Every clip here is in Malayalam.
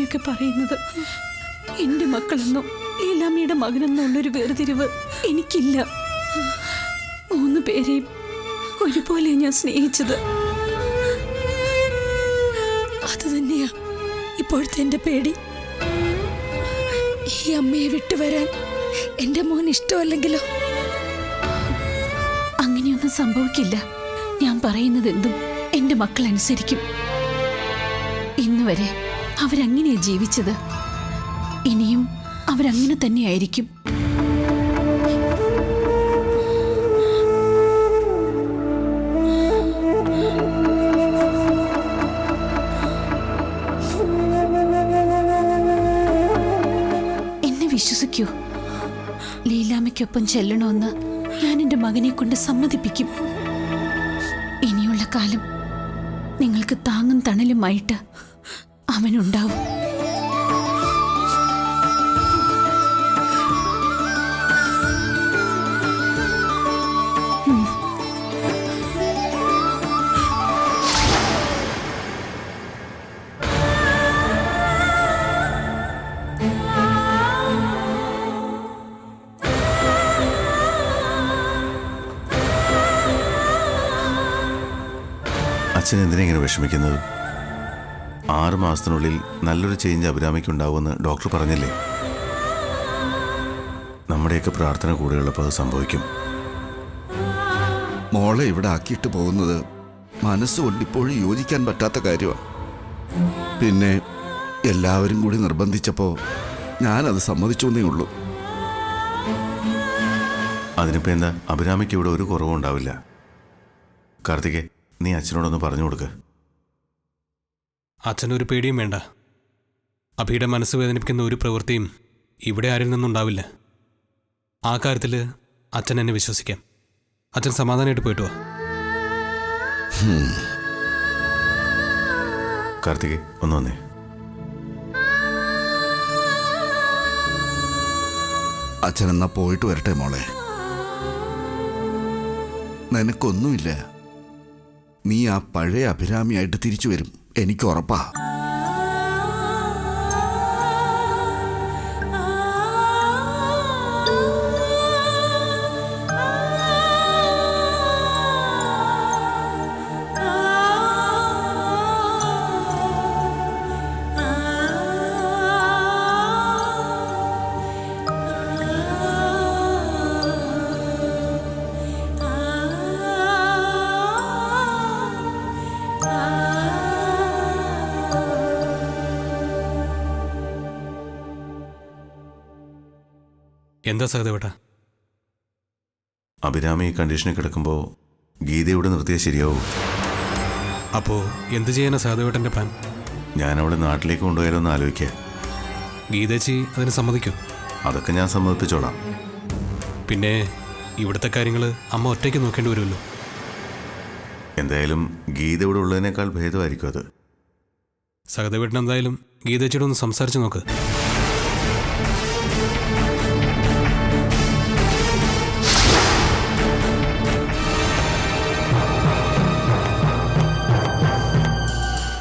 ഇങ്ങനെയൊക്കെ പറയുന്നത്? എന്റെ മക്കളെന്നോ ലീലാമ്മയുടെ മകനെന്നോ ഉള്ളൊരു വേർതിരിവ് എനിക്കില്ല. 3 പേരെയും ഒരുപോലെ ഞാൻ സ്നേഹിച്ചത്. അത് തന്നെയാ ഇപ്പോഴത്തെ എന്റെ പേടി. ഈ അമ്മയെ വിട്ടുവരാൻ എന്റെ മോൻ ഇഷ്ടമല്ലെങ്കിലോ? അങ്ങനെയൊന്നും സംഭവിക്കില്ല. ഞാൻ പറയുന്നത് എന്തും എന്റെ മക്കൾ അനുസരിക്കും. ഇന്നുവരെ അവരങ്ങനെയാ ജീവിച്ചത്. ഇനിയും അവരങ്ങനെ തന്നെയായിരിക്കും. എന്നെ വിശ്വസിക്കൂ, ലീലാമ്മയ്ക്കൊപ്പം ചെല്ലണമെന്ന് ഞാൻ എൻ്റെ മകനെ കൊണ്ട് സമ്മതിപ്പിക്കും. ഇനിയുള്ള കാലം നിങ്ങൾക്ക് താങ്ങും തണലുമായിട്ട് അവനുണ്ടാവും. അച്ഛൻ എന്തിനാ ഇങ്ങനെ വിഷമിക്കുന്നത്? 6 മാസത്തിനുള്ളിൽ നല്ലൊരു ചേഞ്ച് അഭിരാമിക്ക് ഉണ്ടാവുമെന്ന് ഡോക്ടർ പറഞ്ഞില്ലേ? നമ്മുടെയൊക്കെ പ്രാർത്ഥന കൂടെയുള്ളപ്പോൾ അത് സംഭവിക്കും. മോളെ ഇവിടെ ആക്കിയിട്ട് പോകുന്നത് മനസ്സുകൊണ്ട് ഇപ്പോഴും യോജിക്കാൻ പറ്റാത്ത കാര്യമാണ്. പിന്നെ എല്ലാവരും കൂടി നിർബന്ധിച്ചപ്പോൾ ഞാനത് സമ്മതിച്ചോന്നേ ഉള്ളൂ. അതിനിപ്പോൾ എന്താ? അഭിരാമിക്ക് ഇവിടെ ഒരു കുറവും ഉണ്ടാവില്ല. കാർത്തികേ, നീ അച്ഛനോടൊന്ന് പറഞ്ഞു കൊടുക്ക്. അച്ഛനൊരു പേടിയും വേണ്ട. അഭിയുടെ മനസ്സ് വേദനിപ്പിക്കുന്ന ഒരു പ്രവൃത്തിയും ഇവിടെ ആരിൽ നിന്നുണ്ടാവില്ല. ആ കാര്യത്തിൽ അച്ഛൻ എന്നെ വിശ്വസിക്കാം. അച്ഛൻ സമാധാനമായിട്ട് പോയിട്ട് വാ. കാർത്തികേ, ഒന്ന് വന്നേ. അച്ഛനെന്നാ പോയിട്ട് വരട്ടെ മോളെ. നിനക്കൊന്നുമില്ല. നീ ആ പഴയ അഭിരാമിയായിട്ട് തിരിച്ചു വരും, എനിക്ക് ഉറപ്പാ. എന്താ സഹദേവേട്ടാ? അഭിരാമി ഈ കണ്ടീഷനിൽ കിടക്കുമ്പോൾ ഗീതയോട് നിർത്തിയാൽ ശരിയാവും. അപ്പോൾ എന്ത് ചെയ്യാനാ സഹദേവേട്ടൻ്റെ പ്ലാൻ? ഞാനവളെ നാട്ടിലേക്ക് കൊണ്ടുപോയാലോ എന്ന് ആലോചിക്കുക. ഗീതേച്ചി അതിന് സമ്മതിക്കും? അതൊക്കെ ഞാൻ സമ്മതിപ്പിച്ചോളാം. പിന്നെ ഇവിടുത്തെ കാര്യങ്ങൾ അമ്മ ഒറ്റയ്ക്ക് നോക്കേണ്ടി വരുമല്ലോ. എന്തായാലും ഗീത ഇവിടെ ഉള്ളതിനേക്കാൾ ഭേദമായിരിക്കും അത്. സഹദേവേട്ടൻ എന്തായാലും ഗീതേച്ചിയോട് ഒന്ന് സംസാരിച്ച് നോക്ക്.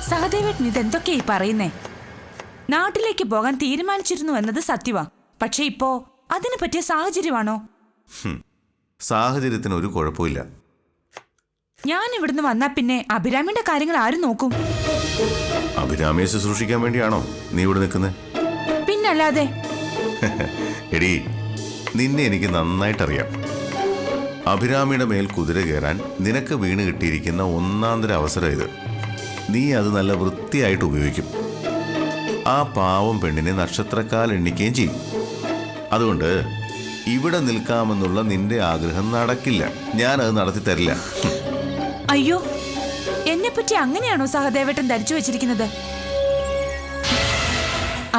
സഹദേവേട്ടൻ ഇതെന്തൊക്കെയായി പറയുന്നേ? നാട്ടിലേക്ക് പോകാൻ തീരുമാനിച്ചിരുന്നു എന്നത് സത്യവാ. പക്ഷെ ഇപ്പോ അതിന് പറ്റിയ സാഹചര്യമാണോ? സാഹചര്യത്തിന് ഒരു കുഴപ്പമില്ല. ഞാൻ ഇവിടുന്ന് വന്നാ പിന്നെ അഭിരാമിയുടെ കാര്യങ്ങൾ ആരും നോക്കും? അഭിരാമിയെ ശുശ്രൂഷിക്കാൻ വേണ്ടിയാണോ നീ ഇവിടെ നിൽക്കുന്നത്? പിന്നല്ലാതെ. എടീ, നിന്നെ എനിക്ക് നന്നായിട്ടറിയാം. അഭിരാമിയുടെ മേൽ കുതിര കയറാൻ നിനക്ക് വീണ് കിട്ടിയിരിക്കുന്ന ഒന്നാന്തര അവസരം ഇത്. നീ അത് നല്ല വൃത്തിയായിട്ട് ഉപയോഗിക്കും. ആ പാവം പെണ്ണിനെ നക്ഷത്രക്കാൽ എണ്ണിക്കുകയും ചെയ്യും. അതുകൊണ്ട് ഇവിടെ നിൽക്കാമെന്നുള്ള നിന്റെ ആഗ്രഹം നടക്കില്ല. ഞാനത് നടത്തി തരില്ല. അയ്യോ, എന്നെപ്പറ്റി അങ്ങനെയാണോ സഹദേവേട്ടൻ ധരിച്ചു വെച്ചിരിക്കുന്നത്?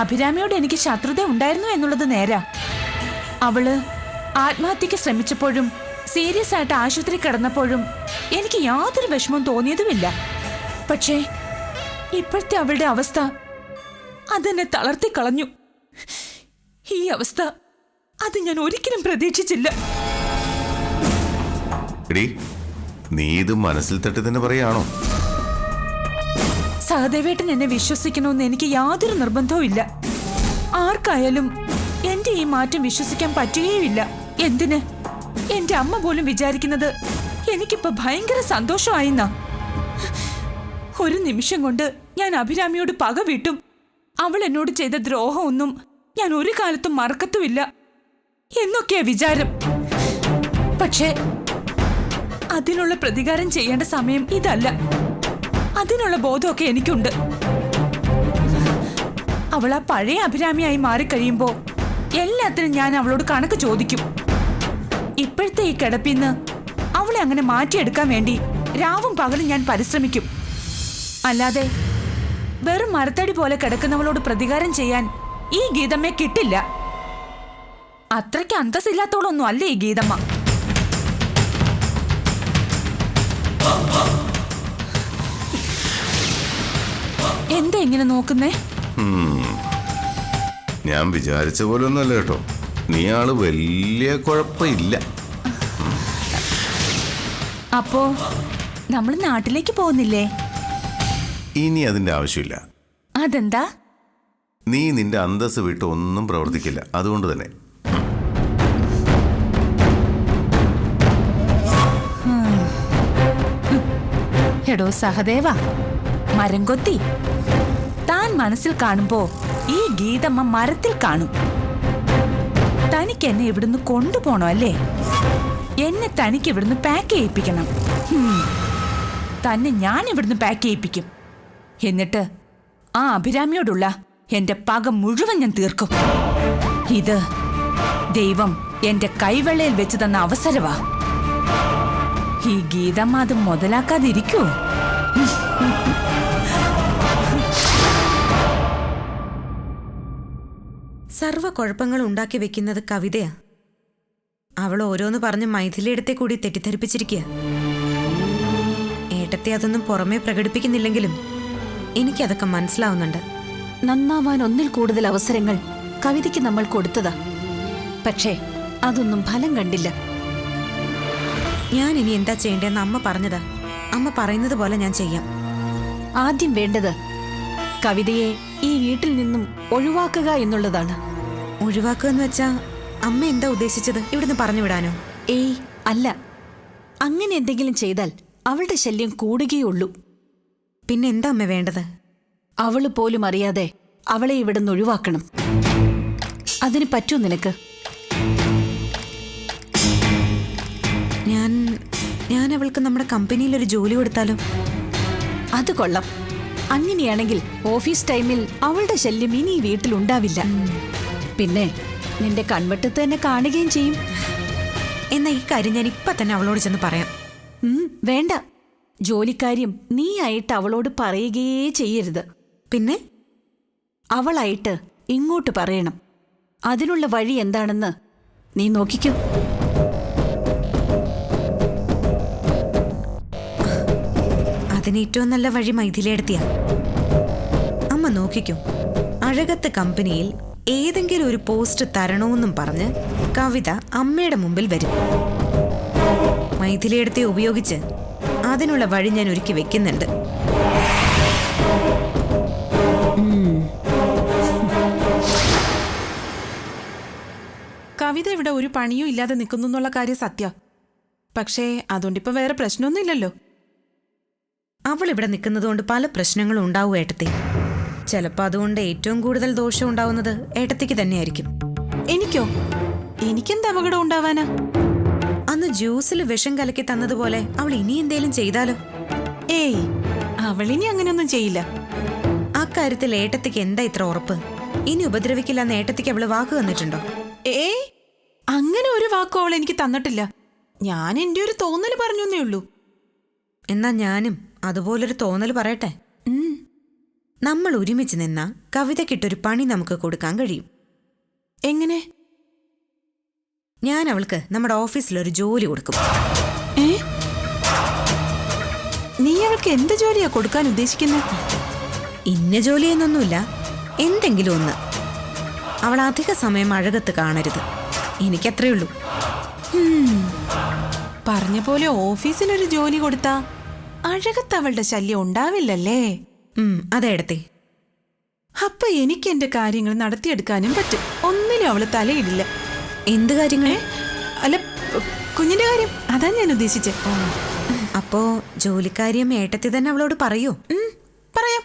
അഭിരാമിയോട് എനിക്ക് ശത്രുത ഉണ്ടായിരുന്നു എന്നുള്ളത് നേരാ. അവള് ആത്മഹത്യക്ക് ശ്രമിച്ചപ്പോഴും സീരിയസ് ആയിട്ട് ആശുപത്രി കിടന്നപ്പോഴും എനിക്ക് യാതൊരു വിഷമവും തോന്നിയതുമില്ല. പക്ഷേ ഇപ്പോഴത്തെ അവളുടെ അവസ്ഥ അതെന്നെ തളർത്തി കളഞ്ഞു. ഈ അവസ്ഥ അത് ഞാൻ ഒരിക്കലും പ്രതീക്ഷിച്ചില്ല. എടീ, നീ ഇത് മനസ്സിൽ തട്ടി തന്നെ പറയാണോ? സഹദേവേട്ടൻ എന്നെ വിശ്വസിക്കണമെന്ന് എനിക്ക് യാതൊരു നിർബന്ധവും ഇല്ല. ആർക്കായാലും എന്റെ ഈ മാറ്റം വിശ്വസിക്കാൻ പറ്റുകയുമില്ല. എന്തിന്? എന്റെ അമ്മ പോലും വിചാരിക്കുന്നത് എനിക്കിപ്പോ ഭയങ്കര സന്തോഷമായിന്നാ. ഒരു നിമിഷം കൊണ്ട് ഞാൻ അഭിരാമിയോട് പക വീട്ടും. അവൾ എന്നോട് ചെയ്ത ദ്രോഹമൊന്നും ഞാൻ ഒരു കാലത്തും മറക്കത്തുമില്ല എന്നൊക്കെയാ വിചാരം. പക്ഷേ അതിനുള്ള പ്രതികാരം ചെയ്യേണ്ട സമയം ഇതല്ല. അതിനുള്ള ബോധമൊക്കെ എനിക്കുണ്ട്. അവൾ ആ പഴയ അഭിരാമിയായി മാറിക്കഴിയുമ്പോ എല്ലാത്തിനും ഞാൻ അവളോട് കണക്ക് ചോദിക്കും. ഇപ്പോഴത്തെ ഈ കിടപ്പിന്ന് അവളെ അങ്ങനെ മാറ്റിയെടുക്കാൻ വേണ്ടി രാവും പകലും ഞാൻ പരിശ്രമിക്കും. അല്ലാതെ വെറും മരത്തടി പോലെ കിടക്കുന്നവളോട് പ്രതികാരം ചെയ്യാൻ ഈ ഗീതമ്മയെ കിട്ടില്ല. അത്രയ്ക്ക് അന്തസ്സില്ലാത്തോളൊന്നും അല്ല ഈ ഗീതമ്മ. എന്താ ഇങ്ങനെ നോക്കുന്നേ? ഞാൻ വിചാരിച്ച പോലെ ഒന്നുമല്ല കേട്ടോ. നീ ആള് വലിയ കുഴപ്പമില്ല. അപ്പോ നമ്മൾ നാട്ടിലേക്ക് പോകുന്നില്ലേ? ഇനി അതിന്റെ ആവശ്യമില്ല. അതെന്താ? നീ നിന്റെ അന്തസ് വിട്ട് ഒന്നും പ്രവർത്തിക്കില്ല. അതുകൊണ്ട് തന്നെ എടോ സഹദേവ, മരം കൊത്തി താൻ മനസ്സിൽ കാണുമ്പോ ഈ ഗീതമ്മ മരത്തിൽ കാണും. തനിക്ക് എന്നെ ഇവിടുന്ന് കൊണ്ടുപോണോ അല്ലേ? എന്നെ തനിക്ക് ഇവിടുന്ന് പാക്ക് ചെയ്യിപ്പിക്കണം. തന്നെ ഞാൻ ഇവിടുന്ന് പാക്ക് ചെയ്യിപ്പിക്കും. എന്നിട്ട് ആ അഭിരാമിയോടുള്ള എന്റെ പക മുഴുവൻ ഞാൻ തീർക്കും. ഇത് ദൈവം എന്റെ കൈവെള്ളയിൽ വെച്ച് തന്ന അവസരവാ. ഈ ഗീതമ്മ അത് മുതലാക്കാതിരിക്കൂ? സർവ്വ കുഴപ്പങ്ങൾ ഉണ്ടാക്കി വെക്കുന്നത് കവിതയാ. അവൾ ഓരോന്ന് പറഞ്ഞ് മൈഥിലിയിടത്തെ കൂടി തെറ്റിദ്ധരിപ്പിച്ചിരിക്കുക. ഏട്ടത്തെ അതൊന്നും പുറമേ പ്രകടിപ്പിക്കുന്നില്ലെങ്കിലും എനിക്കതൊക്കെ മനസ്സിലാവുന്നുണ്ട്. നന്നാവാൻ ഒന്നിൽ കൂടുതൽ അവസരങ്ങൾ കവിതയ്ക്ക് നമ്മൾ കൊടുത്തതാ. പക്ഷേ അതൊന്നും ഫലം കണ്ടില്ല. ഞാൻ ഇനി എന്താ ചെയ്യേണ്ടതെന്ന് അമ്മ പറഞ്ഞതാ. അമ്മ പറയുന്നത് പോലെ ഞാൻ ചെയ്യാം. ആദ്യം വേണ്ടത് കവിതയെ ഈ വീട്ടിൽ നിന്നും ഒഴിവാക്കുക എന്നുള്ളതാണ്. ഒഴിവാക്കുക എന്ന് വെച്ചാ അമ്മ എന്താ ഉദ്ദേശിച്ചത്? ഇവിടുന്ന് പറഞ്ഞു വിടാനോ? ഏയ് അല്ല, അങ്ങനെ എന്തെങ്കിലും ചെയ്താൽ അവളുടെ ശല്യം കൂടുകയുള്ളൂ. പിന്നെ എന്താ അമ്മ വേണ്ടത്? അവള് പോലും അറിയാതെ അവളെ ഇവിടുന്ന് ഒഴിവാക്കണം. അതിന് പറ്റൂ നിനക്ക്? ഞാൻ അവൾക്ക് നമ്മുടെ കമ്പനിയിൽ ഒരു ജോലി കൊടുത്താലോ? അത് കൊള്ളാം. അങ്ങനെയാണെങ്കിൽ ഓഫീസ് ടൈമിൽ അവളുടെ ശല്യം ഇനി ഈ വീട്ടിലുണ്ടാവില്ല. പിന്നെ നിന്റെ കൺവെട്ടത്ത് തന്നെ കാണുകയും ചെയ്യും. എന്നാ ഈ കാര്യം ഞാൻ ഇപ്പൊ തന്നെ അവളോട് ചെന്ന് പറയാം. വേണ്ട, ജോലിക്കാര്യം നീയായിട്ട് അവളോട് പറയുകയേ ചെയ്യരുത്. പിന്നെ അവളായിട്ട് ഇങ്ങോട്ട് പറയണം. അതിനുള്ള വഴി എന്താണെന്ന് നീ നോക്കിക്കോ. അതിന് ഏറ്റവും നല്ല വഴി മൈഥിലിയെടുത്തിയാ. അമ്മ നോക്കിക്കോ, അഴകത്ത് കമ്പനിയിൽ ഏതെങ്കിലും ഒരു പോസ്റ്റ് തരണമെന്നും പറഞ്ഞ് കവിത അമ്മയുടെ മുമ്പിൽ വരും. മൈഥിലിയെടുത്തെ ഉപയോഗിച്ച് അതിനുള്ള വഴി ഞാൻ ഒരുക്കി വെക്കുന്നുണ്ട്. കവിത ഇവിടെ ഒരു പണിയും ഇല്ലാതെ നിൽക്കുന്നു എന്നുള്ള കാര്യം സത്യ. പക്ഷേ അതുകൊണ്ടിപ്പോ വേറെ പ്രശ്നമൊന്നുമില്ലല്ലോ. അവൾ ഇവിടെ നിൽക്കുന്നതുകൊണ്ട് പല പ്രശ്നങ്ങളും ഉണ്ടാവും ഏട്ടത്തി. ചിലപ്പോൾ അതുകൊണ്ട് ഏറ്റവും കൂടുതൽ ദോഷം ഉണ്ടാവുന്നത് ഏട്ടത്തിക്ക് തന്നെയായിരിക്കും. എനിക്കോ? എനിക്കെന്ത് അപകടം ഉണ്ടാവാനാ? അന്ന് ജ്യൂസിൽ വിഷം കലക്കി തന്നതുപോലെ അവൾ ഇനി എന്തേലും ചെയ്താലോ? ഏയ്, അവളിനി അങ്ങനെയൊന്നും ചെയ്യില്ല. ആ കാര്യത്തിൽ ഏട്ടത്തിക്ക് എന്താ ഇത്ര ഉറപ്പ്? ഇനി ഉപദ്രവിക്കില്ലെന്ന് ഏട്ടത്തിക്ക് അവള് വാക്ക് തന്നിട്ടുണ്ടോ? ഏയ്, അങ്ങനെ ഒരു വാക്കും അവൾ എനിക്ക് തന്നിട്ടില്ല. ഞാൻ എന്റെ ഒരു തോന്നൽ പറഞ്ഞേ ഉള്ളൂ. എന്നാ ഞാനും അതുപോലൊരു തോന്നൽ പറയട്ടെ. നമ്മൾ ഒരുമിച്ച് നിന്നാ കവിതയ്ക്കിട്ടൊരു പണി നമുക്ക് കൊടുക്കാൻ കഴിയും. എങ്ങനെ? ഞാൻ അവൾക്ക് നമ്മുടെ ഓഫീസിലൊരു ജോലി കൊടുക്കും. നീ അവൾക്ക് എന്ത് ജോലിയാ കൊടുക്കാൻ ഉദ്ദേശിക്കുന്നത്? ഇന്ന ജോലിയെന്നൊന്നുമില്ല, എന്തെങ്കിലും ഒന്ന്. അവൾ അധിക സമയം അഴകത്ത് കാണരുത്. എനിക്കത്രേ ഉള്ളൂ. പറഞ്ഞ പോലെ ഓഫീസിലൊരു ജോലി കൊടുത്താ അഴകത്ത് അവളുടെ ശല്യം ഉണ്ടാവില്ലല്ലേ? അതെടുത്തേ. അപ്പൊ എനിക്ക് എന്റെ കാര്യങ്ങൾ നടത്തിയെടുക്കാനും പറ്റും. ഒന്നിനും അവള് തലയിടില്ല. എന്ത് കാര്യങ്ങൾ? അല്ല, കുഞ്ഞിന്റെ കാര്യം അതാ ഞാൻ ഉദ്ദേശിച്ചേ. അപ്പോ ജോലിക്കാരിയും ഏട്ടത്തി തന്നെ അവളോട് പറയൂ. പറയാം.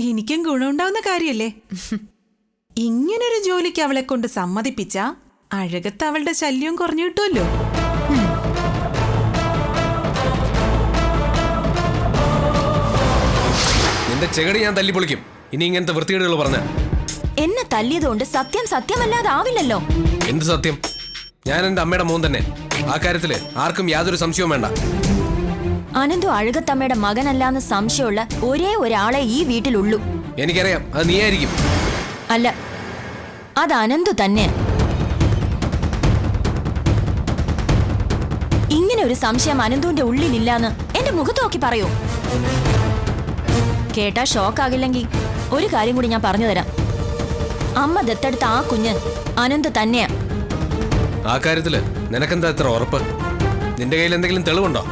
എനിക്കും ഗുണമുണ്ടാവുന്ന കാര്യല്ലേ. ഇങ്ങനൊരു ജോലിക്ക് അവളെ കൊണ്ട് സമ്മതിപ്പിച്ച അഴകത്ത് അവളുടെ ശല്യവും കുറഞ്ഞു കിട്ടുമല്ലോ. നിന്റെ ചെകടി ഞാൻ തല്ലി പൊളിക്കും ഇനി ഇങ്ങനത്തെ വൃത്തികേടുകൾ പറഞ്ഞ. എന്നെ തല്ലിയതുകൊണ്ട് സത്യം സത്യമല്ലാതാവില്ലല്ലോ. എന്ത് സത്യം? ഞാൻ എന്റെ അമ്മയുടെ മോൻ തന്നെ. ആ കാര്യത്തില് ആർക്കും യാതൊരു സംശയവും വേണ്ട. അനന്തു അഴകത്തമ്മയുടെ മകനല്ലാന്ന് സംശയമുള്ള ഒരേ ഒരാളെ ഈ വീട്ടിലുള്ളൂ. എനിക്കറിയാം, അത് നീയായിരിക്കും. അല്ല, അത് അനന്തു തന്നെ. ഇങ്ങനെ ഒരു സംശയം അനന്തുവിന്റെ ഉള്ളിലില്ലാന്ന് എന്റെ മുഖത്ത് നോക്കി പറയൂ. കേട്ടാ ഷോക്കാകില്ലെങ്കിൽ ഒരു കാര്യം കൂടി ഞാൻ പറഞ്ഞു തരാം. അമ്മ ദത്തെടുത്ത ആ കുഞ്ഞ് അനന്തു തന്നെയാ. ആ കാര്യത്തില് നിനക്കെന്താ എത്ര ഉറപ്പ്? നിന്റെ കയ്യിൽ എന്തെങ്കിലും തെളിവുണ്ടോ?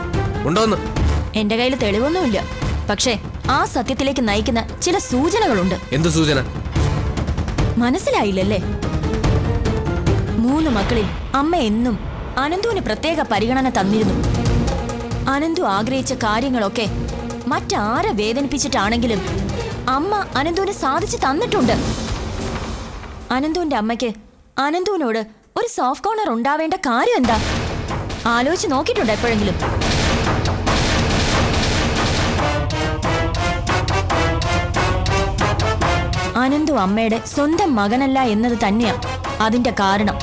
ഉണ്ടോന്ന്? എന്റെ കയ്യിൽ തെളിവൊന്നുമില്ല. പക്ഷേ ആ സത്യത്തിലേക്ക് നയിക്കുന്ന ചില സൂചനകളുണ്ട്. എന്ത് സൂചന? മനസ്സിലായില്ലല്ലേ? 3 മക്കളിൽ അമ്മ എന്നും അനന്തുവിന് പ്രത്യേക പരിഗണന തന്നിരുന്നു. അനന്തു ആഗ്രഹിച്ച കാര്യങ്ങളൊക്കെ മറ്റാരെ വേദനിപ്പിച്ചിട്ടാണെങ്കിലും അമ്മ അനന്തുവിന് സാധിച്ചു തന്നിട്ടുണ്ട്. അനന്തുവിന്റെ അമ്മയ്ക്ക് അനന്തുവിനോട് ഒരു സോഫ്റ്റ് കോർണർ ഉണ്ടാവേണ്ട കാര്യം എന്താ? ആലോചിച്ച് നോക്കിയിട്ടുണ്ടോ എപ്പോഴെങ്കിലും? അനന്തു അമ്മയുടെ സ്വന്തം മകനല്ല എന്നത് തന്നെയാ അതിന്റെ കാരണം.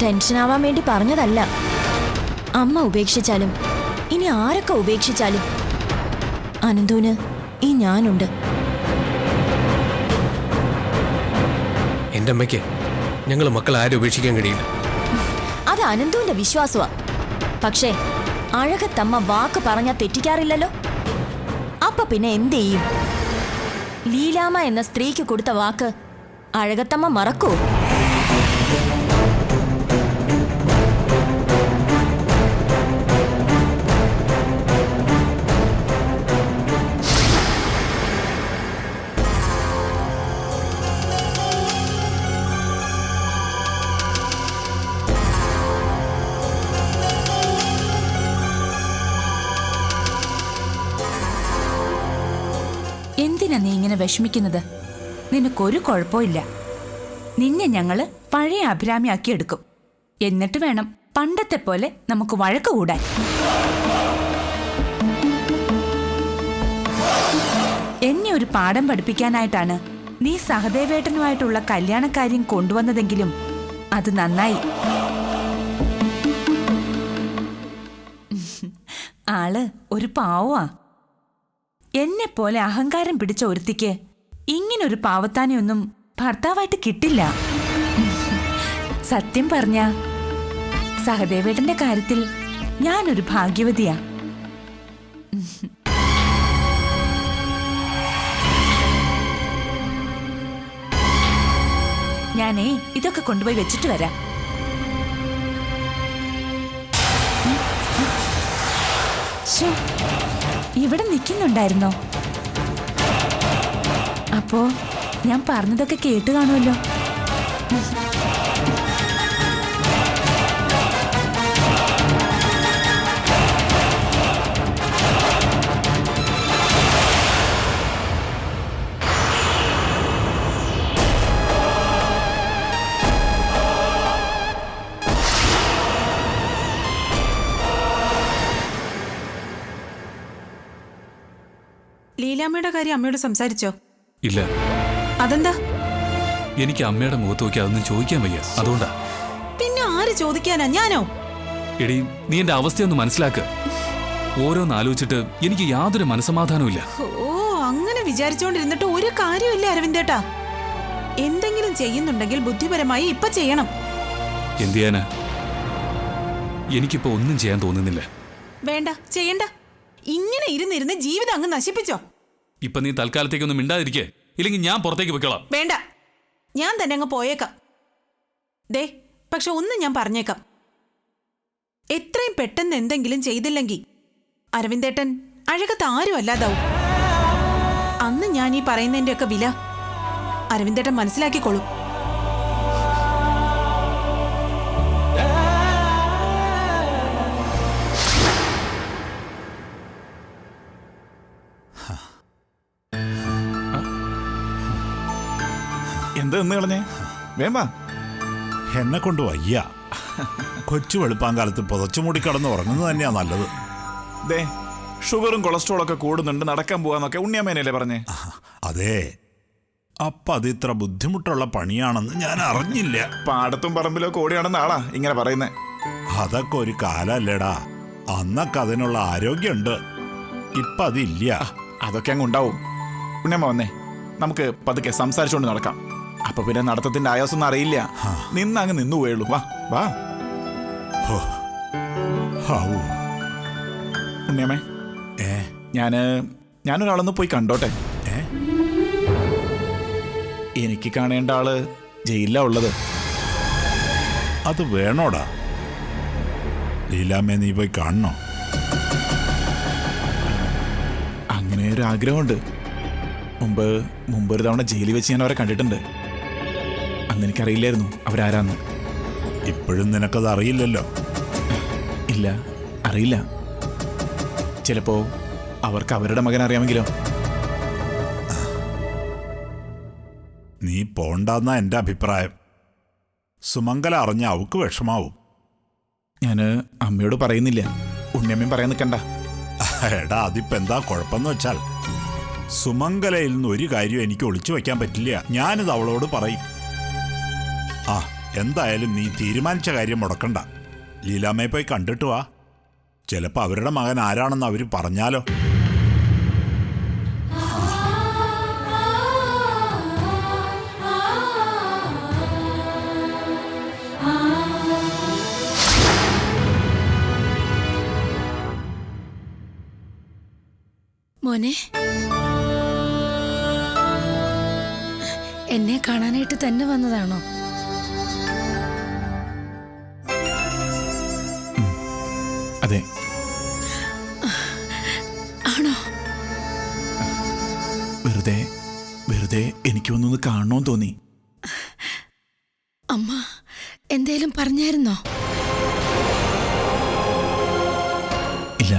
ടെൻഷനാവാൻ വേണ്ടി പറഞ്ഞതല്ല. അമ്മ ഉപേക്ഷിച്ചാലും ഇനി ആരൊക്കെ ഉപേക്ഷിച്ചാലും അനന്തുവിന് ഈ ഞാനുണ്ട്. എന്റെ അമ്മയ്ക്ക് ഞങ്ങൾ മക്കൾ ആരും ഉപേക്ഷിക്കാൻ കഴിയില്ല. അത് അനന്തുവിന്റെ വിശ്വാസമാ. പക്ഷേ അഴകത്തമ്മ വാക്ക് പറഞ്ഞാൽ തെറ്റിക്കാറില്ലല്ലോ. അപ്പൊ പിന്നെ എന്ത് ചെയ്യും? ലീലാമ്മ എന്ന സ്ത്രീക്ക് കൊടുത്ത വാക്ക് അഴകത്തമ്മ മറക്കൂ? എന്തിനാ നീ ഇങ്ങനെ വിഷമിക്കുന്നത്? നിനക്കൊരു കുഴപ്പമില്ല. നിന്നെ ഞങ്ങള് പഴയ അഭിരാമിയാക്കി എടുക്കും. എന്നിട്ട് വേണം പണ്ടത്തെ പോലെ നമുക്ക് വഴക്ക് കൂടാൻ. എന്നെ ഒരു പാഠം പഠിപ്പിക്കാനായിട്ടാണ് നീ സഹദേവേട്ടനുമായിട്ടുള്ള കല്യാണക്കാര്യം കൊണ്ടുവന്നതെങ്കിലും അത് നന്നായി. ആള് ഒരു പാവമാ. എന്നെ പോലെ അഹങ്കാരം പിടിച്ച ഒരുത്തിക്ക് ഇങ്ങനൊരു പാവത്താനെയൊന്നും ഭർത്താവായിട്ട് കിട്ടില്ല. സത്യം പറഞ്ഞ സഹദേവേട്ടന്റെ കാര്യത്തിൽ ഞാനൊരു ഭാഗ്യവതിയാ. ഞാനേ ഇതൊക്കെ കൊണ്ടുപോയി വെച്ചിട്ട് വരാം. ഇവിടെ നിൽക്കുന്നുണ്ടായിരുന്നോ? അപ്പോ ഞാൻ പറഞ്ഞതൊക്കെ കേട്ട് കാണുമല്ലോ. ലീലാമ്മയുടെ കാര്യം അമ്മയോട് സംസാരിച്ചോ? ഇല്ല. അതെന്താ? എനിക്ക് അമ്മയുടെ മുഖത്ത് നോക്കി അതൊന്നും ചോദിക്കാൻ വയ്യ, അതുകൊണ്ടാ. പിന്നെ ആര് ചോദിക്കാനാ? ഞാനോ? എടി, നീ എന്റെ അവസ്ഥയൊന്ന് മനസ്സിലാക്ക്. ഓരോന്ന് ആലോചിച്ചിട്ട് എനിക്ക് യാതൊരു മനസമാധാനവും ഇല്ല. ഓ, അങ്ങനെ വിചാരിച്ചോണ്ടിരുന്നിട്ട് ഒരു കാര്യമില്ല അരവിന്ദേട്ടാ. എന്തെങ്കിലും ചെയ്യുന്നുണ്ടെങ്കിൽ ബുദ്ധിപരമായി ഇപ്പൊ ചെയ്യണം. എന്ത് ചെയ്യാനാ? എനിക്കിപ്പോ ഒന്നും ചെയ്യാൻ തോന്നുന്നില്ല. വേണ്ട, ചെയ്യണ്ട. ഇങ്ങനെ ഇരുന്നിരുന്ന് ജീവിതം അങ്ങ് നശിപ്പിച്ചോ? ഇപ്പൊ നീ തൽക്കാലത്തേക്കൊന്നും മിണ്ടാതിരിക്കേ, ഇല്ലെങ്കിൽ ഞാൻ പുറത്തേക്ക് വെക്കോളാം. വേണ്ട, ഞാൻ തന്നെ അങ്ങ് പോയേക്കാം. ദേ, പക്ഷെ ഒന്ന് ഞാൻ പറഞ്ഞേക്കാം. എത്രയും പെട്ടെന്ന് എന്തെങ്കിലും ചെയ്തില്ലെങ്കിൽ അരവിന്ദേട്ടൻ അഴകത്ത് ആരും അല്ലാതാവും. അന്ന് ഞാൻ ഈ പറയുന്നതിൻ്റെയൊക്കെ വില അരവിന്ദേട്ടൻ മനസ്സിലാക്കിക്കോളൂ. എന്ത് നിന്ന് കളഞ്ഞേ? വേമ്പാ, എന്നെ കൊണ്ട് വയ്യ. കൊച്ചു വെളുപ്പാങ്കാലത്ത് പുതച്ചു മൂടി കിടന്ന് ഉറങ്ങുന്നത് തന്നെയാ നല്ലത്. ദേ, ഷുഗറും കൊളസ്ട്രോളും ഒക്കെ കൂടുന്നുണ്ട്, നടക്കാൻ പോവാന്നൊക്കെ ഉണ്ണിയമ്മേനല്ലേ പറഞ്ഞേ? അതെ, അപ്പൊ അത് ഇത്ര ബുദ്ധിമുട്ടുള്ള പണിയാണെന്ന് ഞാൻ അറിഞ്ഞില്ല. പാടത്തും പറമ്പിലൊക്കെ ഓടിയാണെന്ന് ആളാ ഇങ്ങനെ പറയുന്നേ. അതൊക്കെ ഒരു കാലല്ലേടാ. അന്നൊക്കെ അതിനുള്ള ആരോഗ്യമുണ്ട്, ഇപ്പൊ അതില്ല. അതൊക്കെ അങ്ങ് ഉണ്ടാവും. ഉണ്ണിയമ്മ വന്നേ, നമുക്ക് പതുക്കെ സംസാരിച്ചുകൊണ്ട് നടക്കാം. അപ്പൊ പിന്നെ നടത്തത്തിന്റെ ആയാസൊന്നും അറിയില്ല. നിന്നങ്ങ് നിന്നു പോയുള്ളൂ. വാ വാ. ഉണ്ണിയമ്മേ, ഞാനൊരാളൊന്ന് പോയി കണ്ടോട്ടെ. എനിക്ക് കാണേണ്ട ആള് ജയിലിലാ ഉള്ളത്. അത് വേണോടാ? ലീലാമ്മേ, നീ പോയി കാണണോ? അങ്ങനെ ഒരു ആഗ്രഹമുണ്ട്. മുമ്പ് ഒരു തവണ ജയിലിൽ വെച്ച് ഞാൻ അവരെ കണ്ടിട്ടുണ്ട്. അന്ന് എനിക്കറിയില്ലായിരുന്നു അവരാരാന്ന്. ഇപ്പോഴും നിനക്കത് അറിയില്ലല്ലോ? ഇല്ല, അറിയില്ല. ചിലപ്പോ അവർക്ക് അവരുടെ മകൻ അറിയാമെങ്കിലോ? നീ പോണ്ടെന്നാ എൻ്റെ അഭിപ്രായം. സുമംഗല അറിഞ്ഞ അവക്ക് വിഷമാവും. ഞാൻ അമ്മയോട് പറയുന്നില്ല, ഉണ്ണിയമ്മയും പറയാൻ നിൽക്കണ്ട. എടാ, അതിപ്പോ എന്താ കുഴപ്പമെന്ന് വെച്ചാൽ, സുമംഗലയിൽ നിന്ന് ഒരു കാര്യം എനിക്ക് ഒളിച്ചു വെക്കാൻ പറ്റില്ല. ഞാനിത് അവളോട് പറയും. എന്തായാലും നീ തീരുമാനിച്ച കാര്യം മുടക്കണ്ട. ലീലാമ്മയെ പോയി കണ്ടിട്ട് വാ. ചിലപ്പോൾ അവരുടെ മകൻ ആരാണെന്ന് അവർ പറഞ്ഞാലോ. മോനെ, എന്നെ കാണാനായിട്ട് തന്നെ വന്നതാണോ? അതെ. ആണോ? വെറുതെ എനിക്കൊന്നൊന്ന് കാണണമെന്ന് തോന്നി. അമ്മ എന്തേലും പറഞ്ഞായിരുന്നോ? ഇല്ല.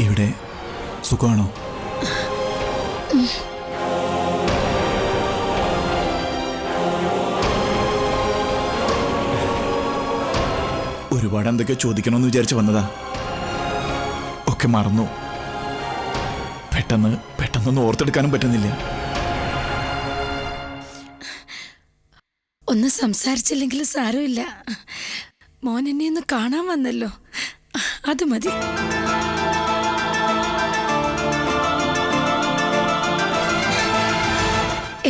ഇവിടെ സുഖമാണോ? ഒരുപാട് എന്തൊക്കെയോ ചോദിക്കണമെന്ന് വിചാരിച്ച് വന്നതാ. ഒക്കെ മറന്നു. പെട്ടെന്നൊന്നും ഓർത്തെടുക്കാനും പറ്റുന്നില്ല. ഒന്ന് സംസാരിച്ചില്ലെങ്കിലും സാരമില്ല. മോൻ എന്നെ ഒന്ന് കാണാൻ വന്നല്ലോ, അത് മതി.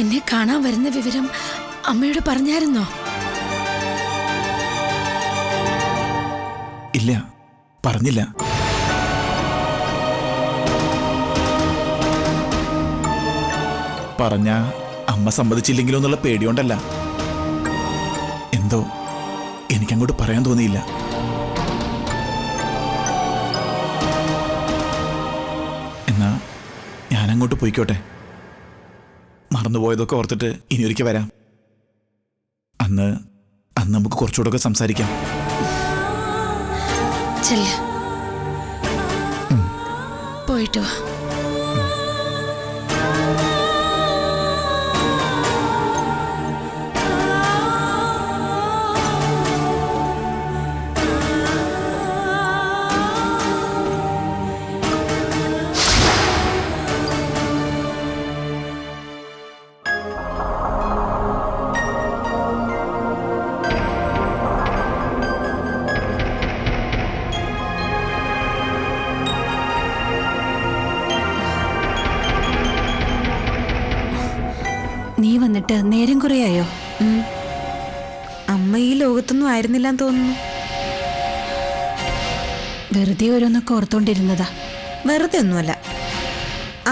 എന്നെ കാണാൻ വരുന്ന വിവരം അമ്മയോട് പറഞ്ഞായിരുന്നോ? ഇല്ല, പറഞ്ഞില്ല. പറഞ്ഞ അമ്മ സമ്മതിച്ചില്ലെങ്കിലോ എന്നുള്ള പേടിയോണ്ടല്ല. എന്തോ എനിക്കങ്ങോട്ട് പറയാൻ തോന്നിയില്ല. എന്നാ ഞാനങ്ങോട്ട് പോയിക്കോട്ടെ. മറന്നുപോയതൊക്കെ ഓർത്തിട്ട് ഇനി ഒരിക്കൽ വരാം. അന്ന് നമുക്ക് കുറച്ചുകൂടെ ഒക്കെ സംസാരിക്കാം. പോയിട്ട് വാ. നീ വന്നിട്ട് നേരം കുറയായോ? അമ്മ ഈ ലോകത്തൊന്നും ആയിരുന്നില്ലെന്ന് തോന്നുന്നു. വെറുതെ ഓരോന്നൊക്കെ ഓർത്തോണ്ടിരുന്നതാ. വെറുതെ ഒന്നുമല്ല.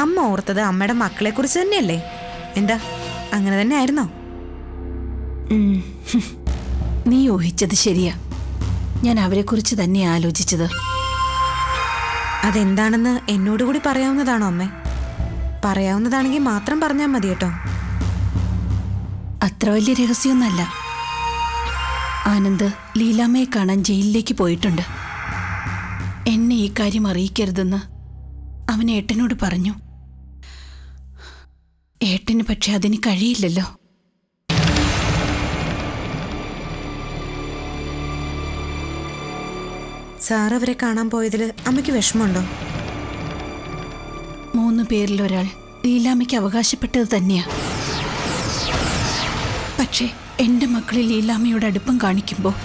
അമ്മ ഓർത്തത് അമ്മയുടെ മക്കളെ കുറിച്ച് തന്നെയല്ലേ? എന്താ അങ്ങനെ തന്നെ ആയിരുന്നോ? നീ ഊഹിച്ചത് ശരിയാ. ഞാൻ അവരെക്കുറിച്ച് തന്നെ ആലോചിച്ചത്. അതെന്താണെന്ന് എന്നോട് കൂടി പറയാവുന്നതാണോ അമ്മേ? പറയാവുന്നതാണെങ്കിൽ മാത്രം പറഞ്ഞാൽ മതി കേട്ടോ. അത്ര വലിയ രഹസ്യമൊന്നല്ല. ആനന്ദ് ലീലാമ്മയെ കാണാൻ ജയിലിലേക്ക് പോയിട്ടുണ്ട്. എന്നെ ഈ കാര്യം അറിയിക്കരുതെന്ന് അവൻ ഏട്ടനോട് പറഞ്ഞു. ഏട്ടന് പക്ഷെ അതിന് കഴിയില്ലല്ലോ. സാർ അവരെ കാണാൻ പോയതിൽ അമ്മയ്ക്ക് വിഷമമുണ്ടോ? 3 പേരിൽ ഒരാൾ ലീലാമ്മയ്ക്ക് അവകാശപ്പെട്ടത് തന്നെയാ. പക്ഷേ എൻ്റെ മക്കളിൽ ലീലാമ്മയോട് അടുപ്പം കാണിക്കുമ്പോൾ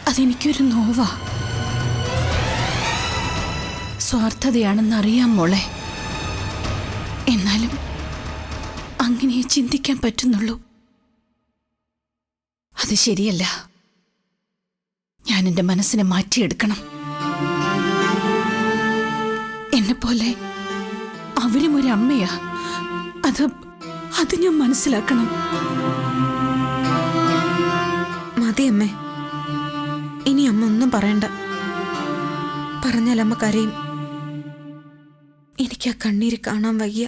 അതെനിക്കൊരു നോവാ. സ്വാർത്ഥതയാണെന്നറിയാം മോളെ. എന്നാലും അങ്ങനെ ചിന്തിക്കാൻ പറ്റുന്നുള്ളൂ. അത് ശരിയല്ല. ഞാൻ എൻ്റെ മനസ്സിനെ മാറ്റിയെടുക്കണം. എന്നെപ്പോലെ അവരും ഒരു അമ്മയാ. അത് ഞാൻ മനസ്സിലാക്കണം. മതി അമ്മേ, ഇനി അമ്മ ഒന്നും പറയണ്ട. പറഞ്ഞാൽ അമ്മ കരയും. എനിക്ക് ആ കണ്ണീര് കാണാൻ വയ്യ.